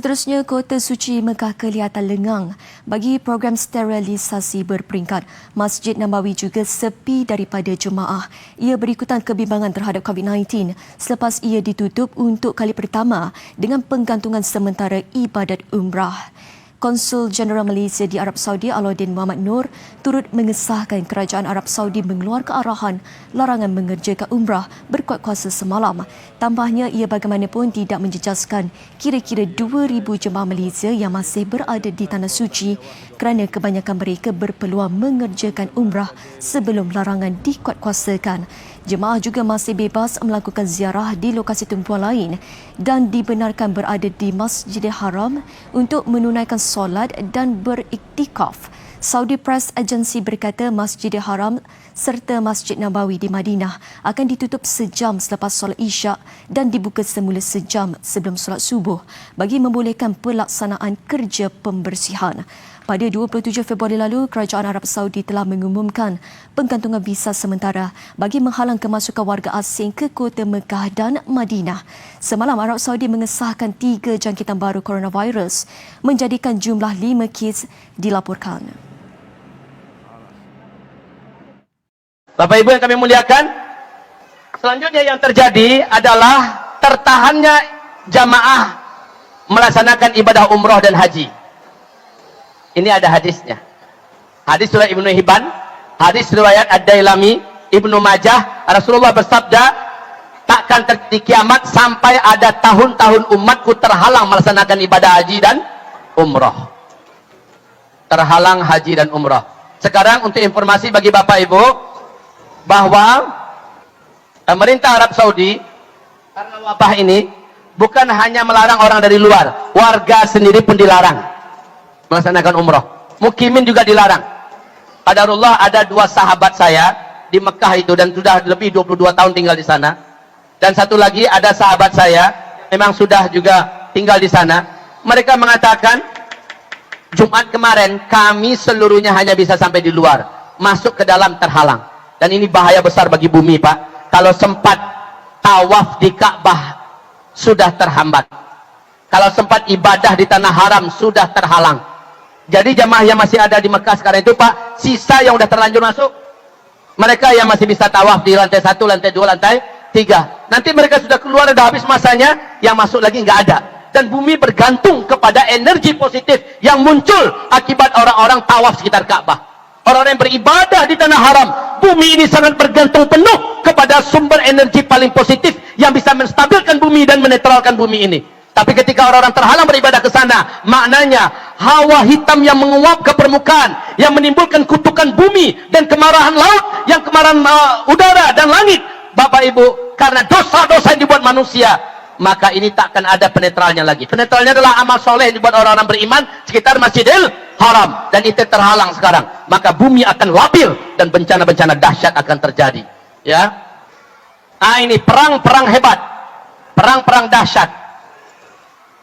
Seterusnya, Kota Suci Mekah kelihatan lengang bagi program sterilisasi berperingkat. Masjid Nabawi juga sepi daripada jemaah. Ia berikutan kebimbangan terhadap COVID-19 selepas ia ditutup untuk kali pertama dengan penggantungan sementara ibadat umrah. Konsul Jeneral Malaysia di Arab Saudi Alauddin Muhammad Noor turut mengesahkan kerajaan Arab Saudi mengeluarkan arahan larangan mengerjakan umrah berkuat kuasa semalam. Tambahnya, ia bagaimanapun tidak menjejaskan kira-kira 2,000 jemaah Malaysia yang masih berada di Tanah Suci kerana kebanyakan mereka berpeluang mengerjakan umrah sebelum larangan dikuatkuasakan. Jemaah juga masih bebas melakukan ziarah di lokasi tumpuan lain dan dibenarkan berada di Masjidil Haram untuk menunaikan solat dan beriktikaf. Saudi Press Agency berkata Masjidil Haram serta Masjid Nabawi di Madinah akan ditutup sejam selepas solat Isyak dan dibuka semula sejam sebelum solat subuh bagi membolehkan pelaksanaan kerja pembersihan. Pada 27 Februari lalu, Kerajaan Arab Saudi telah mengumumkan penggantungan visa sementara bagi menghalang kemasukan warga asing ke Kota Mekah dan Madinah. Semalam, Arab Saudi mengesahkan 3 jangkitan baru coronavirus, menjadikan jumlah 5 kes dilaporkan. Bapak Ibu yang kami muliakan, selanjutnya yang terjadi adalah tertahannya jamaah melaksanakan ibadah umrah dan haji. Ini ada hadisnya. Hadis riwayat Ibnu Hibban, hadis riwayat Ad-Dailami, Ibnu Majah. Rasulullah bersabda, takkan terjadi kiamat sampai ada tahun-tahun umatku terhalang melaksanakan ibadah haji dan umrah. Terhalang haji dan umrah. Sekarang untuk informasi bagi Bapak Ibu, bahwa pemerintah Arab Saudi karena wabah ini bukan hanya melarang orang dari luar, warga sendiri pun dilarang melaksanakan umrah. Mukimin juga dilarang. Qadarullah, ada 2 sahabat saya di Mekah itu dan sudah lebih 22 tahun tinggal di sana. Dan satu lagi ada sahabat saya memang sudah juga tinggal di sana. Mereka mengatakan Jumat kemarin kami seluruhnya hanya bisa sampai di luar, masuk ke dalam terhalang. Dan ini bahaya besar bagi bumi, Pak. Kalau sempat tawaf di Ka'bah sudah terhambat. Kalau sempat ibadah di tanah haram sudah terhalang. Jadi jamaah yang masih ada di Mekah sekarang itu, Pak, sisa yang sudah terlanjur masuk, mereka yang masih bisa tawaf di lantai 1, lantai 2, lantai 3. Nanti mereka sudah keluar, sudah habis masanya, yang masuk lagi nggak ada. Dan bumi bergantung kepada energi positif yang muncul akibat orang-orang tawaf sekitar Ka'bah. Orang-orang yang beribadah di tanah haram, bumi ini sangat bergantung penuh kepada sumber energi paling positif yang bisa menstabilkan bumi dan menetralkan bumi ini. Tapi ketika orang-orang terhalang beribadah ke sana, maknanya hawa hitam yang menguap ke permukaan, yang menimbulkan kutukan bumi dan kemarahan laut, yang kemarahan udara dan langit. Bapak Ibu, karena dosa-dosa yang dibuat manusia, maka ini takkan ada penetralnya lagi. Penetralnya adalah amal soleh yang dibuat orang-orang beriman sekitar Masjidil Haram, dan itu terhalang sekarang. Maka bumi akan labil dan bencana-bencana dahsyat akan terjadi. Ya, ini perang-perang hebat, perang-perang dahsyat.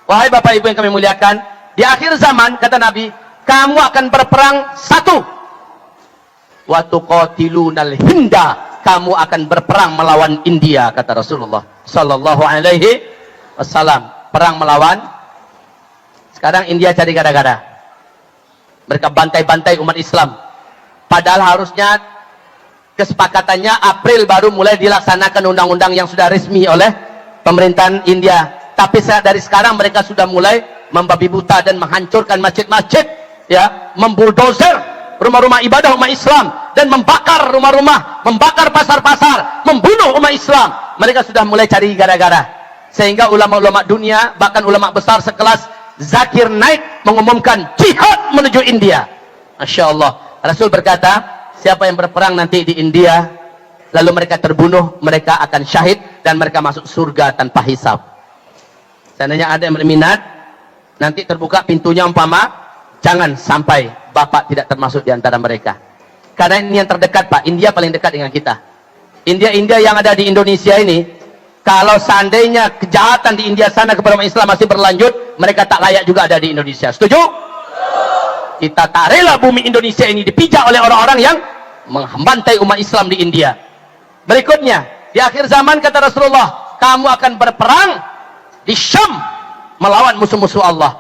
Wahai Bapak Ibu yang kami muliakan, di akhir zaman kata Nabi, kamu akan berperang satu. Wa tuqatilunal hinda, kamu akan berperang melawan India, kata Rasulullah sallallahu alaihi wasallam. Perang melawan. Sekarang India cari gara-gara. Mereka bantai-bantai umat Islam. Padahal harusnya kesepakatannya April baru mulai dilaksanakan undang-undang yang sudah resmi oleh pemerintahan India. Tapi dari sekarang mereka sudah mulai membabi buta dan menghancurkan masjid-masjid, ya, membuldozer rumah-rumah ibadah umat Islam dan membakar rumah-rumah, membakar pasar-pasar, membunuh umat Islam. Mereka sudah mulai cari gara-gara. Sehingga ulama-ulama dunia, bahkan ulama besar sekelas Zakir Naik mengumumkan jihad menuju India. Masya Allah. Rasul berkata, siapa yang berperang nanti di India, lalu mereka terbunuh, mereka akan syahid dan mereka masuk surga tanpa hisab. Seandainya ada yang berminat, nanti terbuka pintunya umpama, jangan sampai Bapak tidak termasuk di antara mereka. Karena ini yang terdekat, Pak. India paling dekat dengan kita. India yang ada di Indonesia ini, kalau seandainya kejahatan di India sana kepada umat Islam masih berlanjut, mereka tak layak juga ada di Indonesia. Setuju? Kita tak rela bumi Indonesia ini dipijak oleh orang-orang yang membantai umat Islam di India. Berikutnya, di akhir zaman kata Rasulullah, kamu akan berperang di Syam melawan musuh-musuh Allah.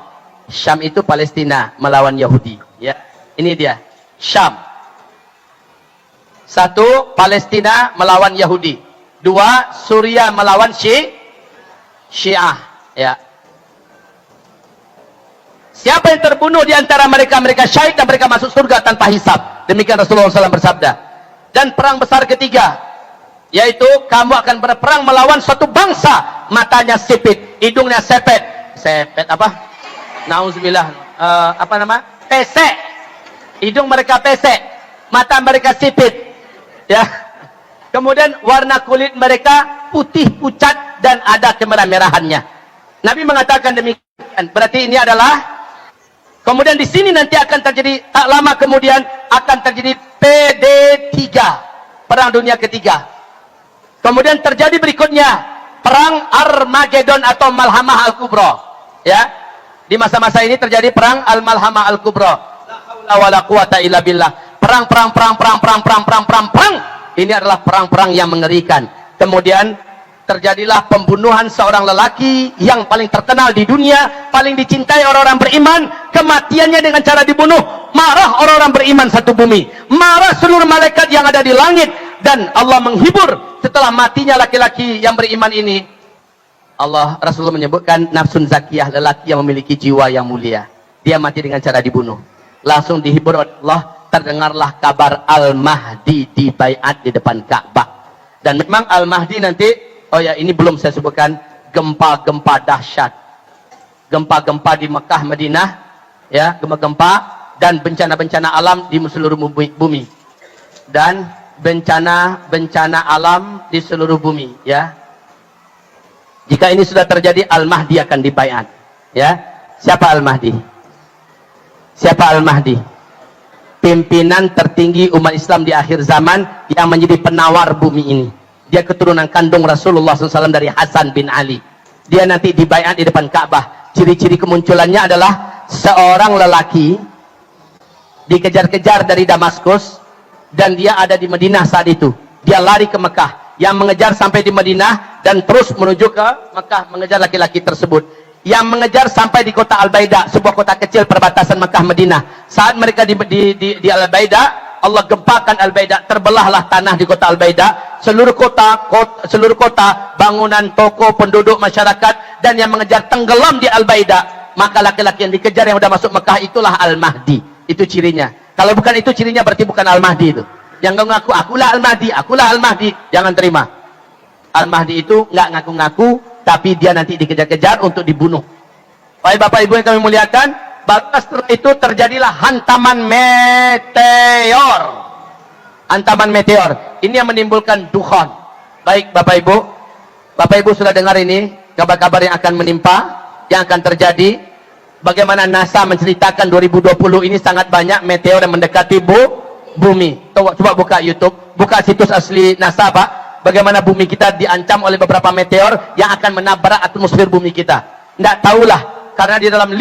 Syam itu Palestina melawan Yahudi. Ya, ini dia Syam. Satu, Palestina melawan Yahudi. Dua, Suriah melawan Syiah. Ya. Siapa yang terbunuh di antara mereka, mereka syahid dan mereka masuk surga tanpa hisab. Demikian Rasulullah SAW bersabda. Dan perang besar ketiga, yaitu kamu akan berperang melawan suatu bangsa, matanya sipit, hidungnya sepet. Sepet apa? Nauzubillah. Apa nama? Pesek. Hidung mereka pesek, mata mereka sipit. Ya. Kemudian warna kulit mereka putih pucat dan ada kemerah-merahannya. Nabi mengatakan demikian. Berarti ini adalah, kemudian di sini nanti akan terjadi, tak lama kemudian akan terjadi PD3, perang dunia ketiga. Kemudian terjadi berikutnya perang Armageddon atau Malhamah Al-Kubra. Ya. Di masa-masa ini terjadi perang Al-Malhamah Al-Kubra. La haula wala quwata illa billah. Perang. Ini adalah perang-perang yang mengerikan. Kemudian terjadilah pembunuhan seorang lelaki yang paling terkenal di dunia, paling dicintai orang-orang beriman. Kematiannya dengan cara dibunuh. Marah orang-orang beriman satu bumi, marah seluruh malaikat yang ada di langit. Dan Allah menghibur setelah matinya laki-laki yang beriman ini. Rasulullah menyebutkan nafsun zakiyah, lelaki yang memiliki jiwa yang mulia. Dia mati dengan cara dibunuh. Langsung dihibur oleh Allah. Terdengarlah kabar Al-Mahdi di baiat di depan Ka'bah. Dan memang Al-Mahdi nanti, oh ya, ini belum saya sebutkan, gempa-gempa dahsyat. Gempa-gempa di Mekah, Madinah, ya, gempa-gempa dan bencana-bencana alam di seluruh bumi. Dan bencana-bencana alam di seluruh bumi, ya. Jika ini sudah terjadi, Al-Mahdi akan dibaiat. Ya. Siapa Al-Mahdi? Siapa Al-Mahdi? Pimpinan tertinggi umat Islam di akhir zaman yang menjadi penawar bumi ini. Dia keturunan kandung Rasulullah SAW dari Hasan bin Ali. Dia nanti dibaiat di depan Ka'bah. Ciri-ciri kemunculannya adalah seorang lelaki dikejar-kejar dari Damaskus dan dia ada di Madinah saat itu. Dia lari ke Mekah. Yang mengejar sampai di Madinah dan terus menuju ke Mekah mengejar laki-laki tersebut. Yang mengejar sampai di kota Al-Baida, sebuah kota kecil perbatasan Mekah Madinah. Saat mereka di Al-Baida, Allah gempakan Al-Baida, terbelahlah tanah di kota Al-Baida. Seluruh kota, bangunan, toko, penduduk, masyarakat, dan yang mengejar tenggelam di Al-Baida. Maka laki-laki yang dikejar yang sudah masuk Mekah itulah Al-Mahdi. Itu cirinya. Kalau bukan itu cirinya berarti bukan Al-Mahdi itu. Yang ngaku akulah Al-Mahdi, jangan terima. Al-Mahdi itu nggak ngaku-ngaku, tapi dia nanti dikejar-kejar untuk dibunuh. Baik Bapak Ibu yang kami muliakan, baru setelah itu terjadilah hantaman meteor. Hantaman meteor. Ini yang menimbulkan dukhan. Baik Bapak Ibu sudah dengar ini kabar-kabar yang akan menimpa, yang akan terjadi. Bagaimana NASA menceritakan 2020 ini sangat banyak meteor yang mendekati bumi. Coba buka YouTube, buka situs asli NASA Pak. Bagaimana bumi kita diancam oleh beberapa meteor yang akan menabrak atmosfer bumi kita. Tidak tahulah, karena di dalam 5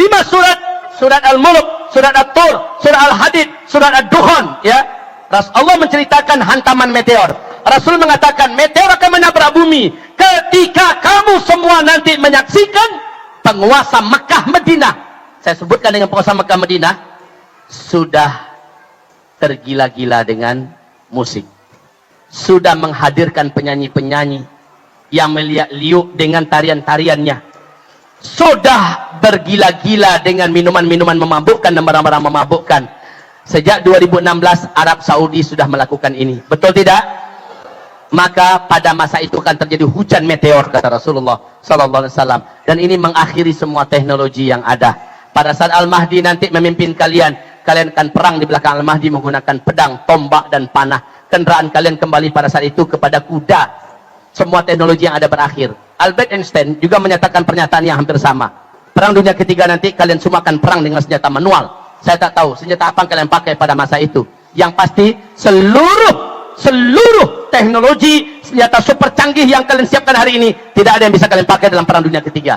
surat Al-Mulk, surat At-Tur, surat Al-Hadid, surat Ad-Dukhan, ya, Allah menceritakan hantaman meteor. Rasul mengatakan meteor akan menabrak bumi ketika kamu semua nanti menyaksikan penguasa Mekah Madinah. Saya sebutkan dengan penguasa Mekah Madinah sudah tergila-gila dengan musik. Sudah menghadirkan penyanyi-penyanyi yang meliuk-liuk dengan tarian-tariannya. Sudah bergila-gila dengan minuman-minuman memabukkan dan barang-barang memabukkan. Sejak 2016 Arab Saudi sudah melakukan ini. Betul tidak? Maka pada masa itu akan terjadi hujan meteor kata Rasulullah sallallahu alaihi wasallam. Dan ini mengakhiri semua teknologi yang ada. Pada saat Al-Mahdi nanti memimpin kalian akan perang di belakang Al-Mahdi menggunakan pedang, tombak dan panah. Kendaraan kalian kembali pada saat itu kepada kuda. Semua teknologi yang ada berakhir. Albert Einstein juga menyatakan pernyataan yang hampir sama. Perang dunia ketiga nanti kalian semua akan perang dengan senjata manual. Saya tak tahu senjata apa yang kalian pakai pada masa itu. Yang pasti seluruh teknologi senjata super canggih yang kalian siapkan hari ini tidak ada yang bisa kalian pakai dalam perang dunia ketiga.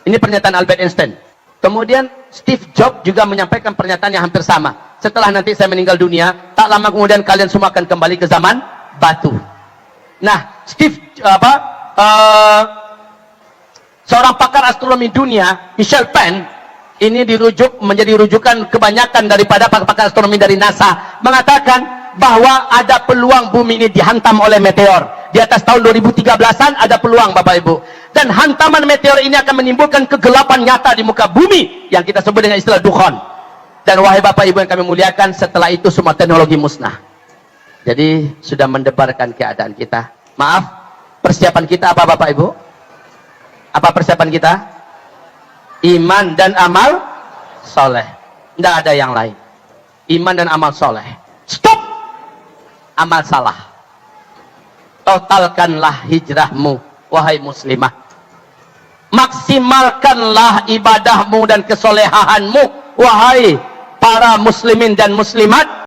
Ini pernyataan Albert Einstein. Kemudian Steve Jobs juga menyampaikan pernyataan yang hampir sama. Setelah nanti saya meninggal dunia, tak lama kemudian kalian semua akan kembali ke zaman batu. Nah, Seorang pakar astronomi dunia, Michel Penn, ini menjadi rujukan kebanyakan daripada pakar astronomi dari NASA, mengatakan bahwa ada peluang bumi ini dihantam oleh meteor. Di atas tahun 2013-an ada peluang, Bapak Ibu. Dan hantaman meteor ini akan menimbulkan kegelapan nyata di muka bumi yang kita sebut dengan istilah dukhan. Dan wahai Bapak Ibu yang kami muliakan, setelah itu semua teknologi musnah. Jadi sudah mendebarkan keadaan kita. Maaf, persiapan kita apa Bapak Ibu? Apa persiapan kita? Iman dan amal soleh. Tidak ada yang lain. Iman dan amal soleh. Stop amal salah. Totalkanlah hijrahmu, wahai muslimah. Maksimalkanlah ibadahmu dan kesolehaanmu, wahai para muslimin dan muslimat.